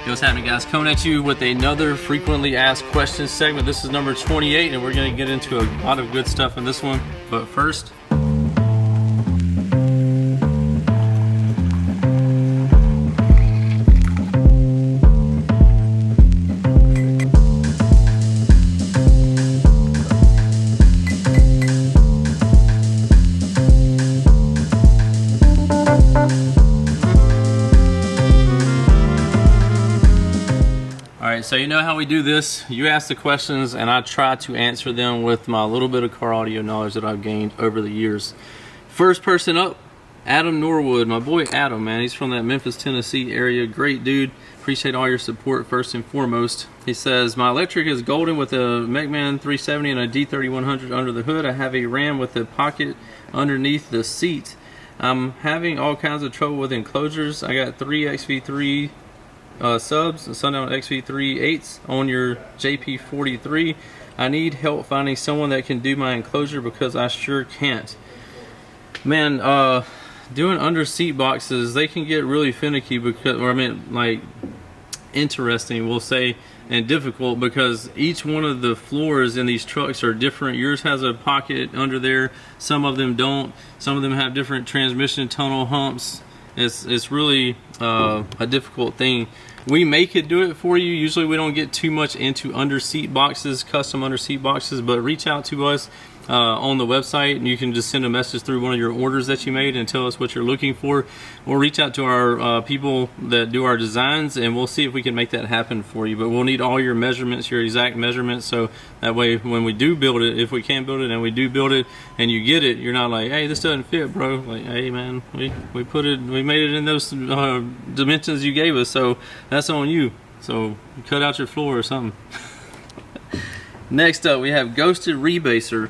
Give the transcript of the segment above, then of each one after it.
What's happening, guys? Coming at you with another frequently asked questions segment. This is number 28, and we're going to get into a lot of good stuff in this one. But first, so you know how we do this. You ask the questions and I try to answer them with my little bit of car audio knowledge that I've gained over the years. First person up, Adam Norwood. My boy Adam, man. He's from that Memphis, Tennessee area. Great dude. Appreciate all your support first and foremost. He says, my electric is golden with a Mechman 370 and a D3100 under the hood. I have a Ram with a pocket underneath the seat. I'm having all kinds of trouble with enclosures. I got 3 Xv2 subs, Sundown Xv2 8s on your JP43. I need help finding someone that can do my enclosure because I sure can't. Man, doing under seat boxes, they can get really finicky because, or I mean, like, interesting, we'll say, and difficult because each one of the floors in these trucks are different. Yours has a pocket under there, some of them don't. Some of them have different transmission tunnel humps. It's really a difficult thing. We make it do it for you. Usually we don't get too much into under seat boxes, custom under seat boxes, but reach out to us on the website and you can just send a message through one of your orders that you made and tell us what you're looking for, or reach out to our people that do our designs and we'll see if we can make that happen for you. But we'll need all your measurements, your exact measurements, so that way when we do build it, if we can build it and we do build it and you get it, you're not like, hey, this doesn't fit, bro. Like, hey man, we made it in those dimensions you gave us, so that's on you. So cut out your floor or something. Next up, we have Ghosted Rebaser.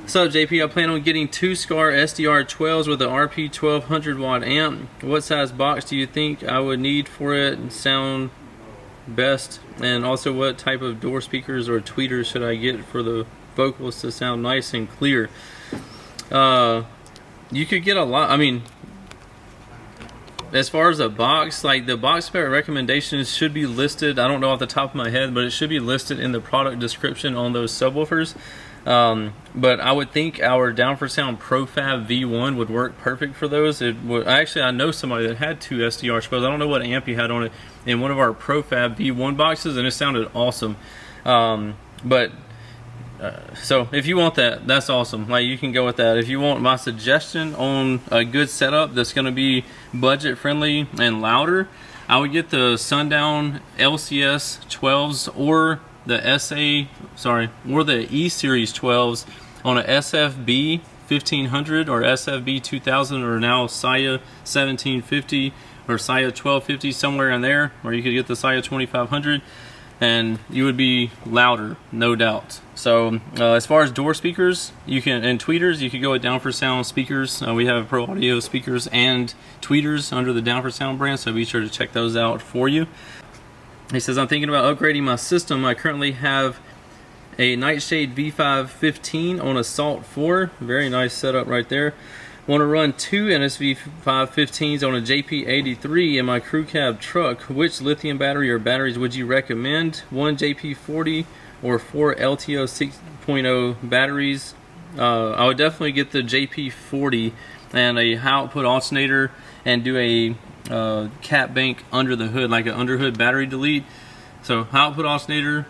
So JP, I plan on getting 2 SKAR SDR 12s with an RP 1200 watt amp. What size box do you think I would need for it and sound best? And also, what type of door speakers or tweeters should I get for the vocals to sound nice and clear? You could get a lot. I mean, as far as a box, like the box spec recommendations should be listed. I don't know off the top of my head, but it should be listed in the product description on those subwoofers. But I would think our Down4Sound ProFab V1 would work perfect for those. It would, actually, I know somebody that had 2 SDR 12s. I don't know what amp he had on it in one of our ProFab V1 boxes, and it sounded awesome. So if you want that, that's awesome. Like, you can go with that. If you want my suggestion on a good setup that's going to be budget friendly and louder, I would get the Sundown LCS 12s or the or the E Series 12s on a SFB 1500 or SFB 2000 or now SIA 1750 or SIA 1250, somewhere in there, or you could get the SIA 2500 and you would be louder, no doubt. So as far as door speakers, you can, and tweeters, you could go with Down4Sound speakers. We have Pro Audio speakers and tweeters under the Down4Sound brand, so be sure to check those out for you. He says, I'm thinking about upgrading my system. I currently have a Nightshade V515 on a Salt 4. Very nice setup right there. Want to run 2 NSV 515s on a JP83 in my crew cab truck. Which lithium battery or batteries would you recommend? 1 JP40 or 4 LTO 6.0 batteries? I would definitely get the JP40 and a high output alternator and do a cap bank under the hood, like an underhood battery delete. So high output alternator,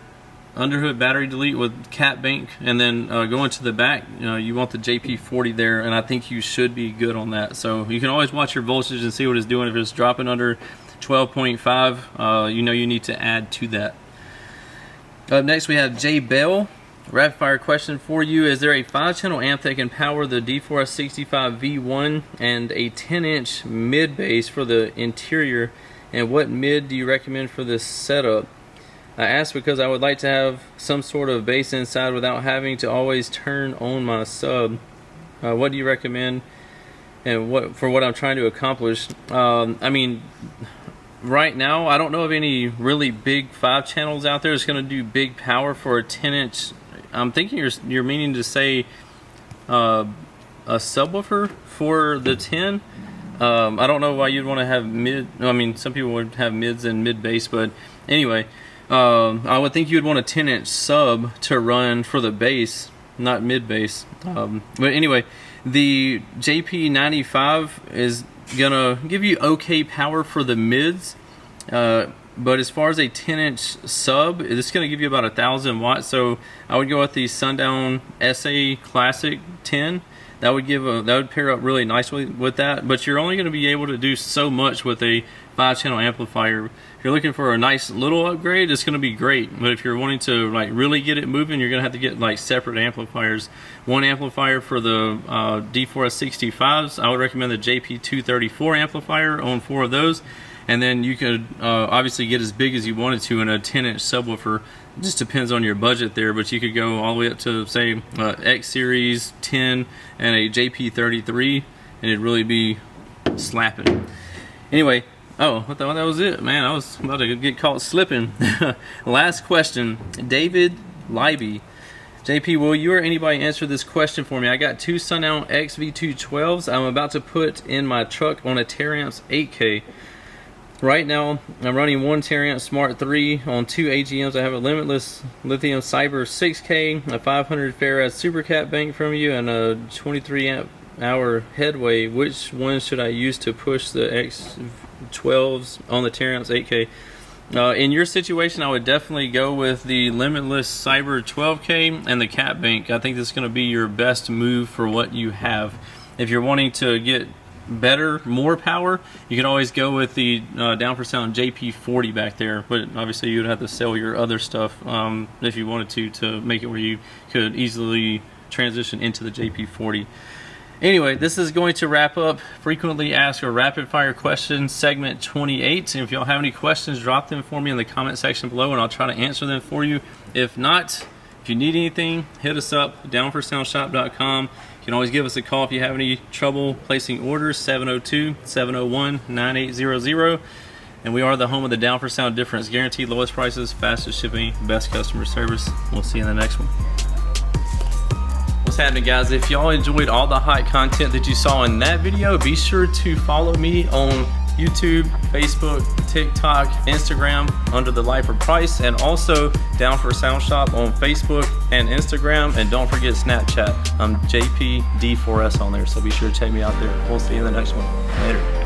underhood battery delete with cap bank, and then going to the back, you want the JP40 there, and I think you should be good on that. So you can always watch your voltage and see what it's doing. If it's dropping under 12.5, you know you need to add to that. Up next we have Jay Bell. Rapid fire question for you. Is there a 5-channel amp that can power the D4S65 V1 and a 10-inch mid bass for the interior? And what mid do you recommend for this setup? I ask because I would like to have some sort of bass inside without having to always turn on my sub. What do you recommend and what I'm trying to accomplish? I mean, right now I don't know of any really big 5 channels out there that's going to do big power for a 10-inch. I'm thinking you're meaning to say a subwoofer for the 10. I don't know why you'd want to have mid. I mean, some people would have mids and mid bass, but anyway, I would think you'd want a 10-inch sub to run for the bass, not mid bass. But anyway, the JP95 is gonna give you okay power for the mids, but as far as a 10-inch sub, it's gonna give you about 1,000 watts. So I would go with the Sundown SA Classic 10. That would pair up really nicely with that, but you're only going to be able to do so much with a 5-channel amplifier. If you're looking for a nice little upgrade, it's going to be great, but if you're wanting to like really get it moving, you're going to have to get like separate amplifiers. One amplifier for the D4S65s. I would recommend the JP234 amplifier on 4 of those, and then you could obviously get as big as you wanted to in a 10-inch subwoofer. It just depends on your budget there, but you could go all the way up to say X Series 10 and a JP33, and it'd really be slapping. Anyway, oh, I thought that was it, man. I was about to get caught slipping. Last question, David Libby. JP, will you or anybody answer this question for me? I got 2 Sundown Xv2 12s I'm about to put in my truck on a Taramps 8K. Right now, I'm running 1 Taramps Smart 3 on 2 AGMs. I have a limitless lithium Cyber 6K, a 500 farad supercat bank from you, and a 23 amp hour headway. Which one should I use to push the X12s on the Taramps 8K? In your situation, I would definitely go with the limitless Cyber 12K and the cat bank. I think this is going to be your best move for what you have. If you're wanting to get better, more power, you can always go with the Down for Sound JP40 back there, but obviously you'd have to sell your other stuff if you wanted to make it where you could easily transition into the JP40. Anyway, this is going to wrap up frequently asked or rapid fire questions segment 28. And if y'all have any questions, drop them for me in the comment section below and I'll try to answer them for you. If not, if you need anything, hit us up, downforsoundshop.com. You can always give us a call if you have any trouble placing orders, 702-701-9800. And we are the home of the Down for Sound difference. Guaranteed lowest prices, fastest shipping, best customer service. We'll see you in the next one. What's happening, guys? If y'all enjoyed all the hot content that you saw in that video, be sure to follow me on YouTube, Facebook, TikTok, Instagram under the Life of Price, and also Down for Sound Shop on Facebook and Instagram, and don't forget Snapchat. I'm JPD4S on there, so be sure to check me out there. We'll see you in the next one. Later.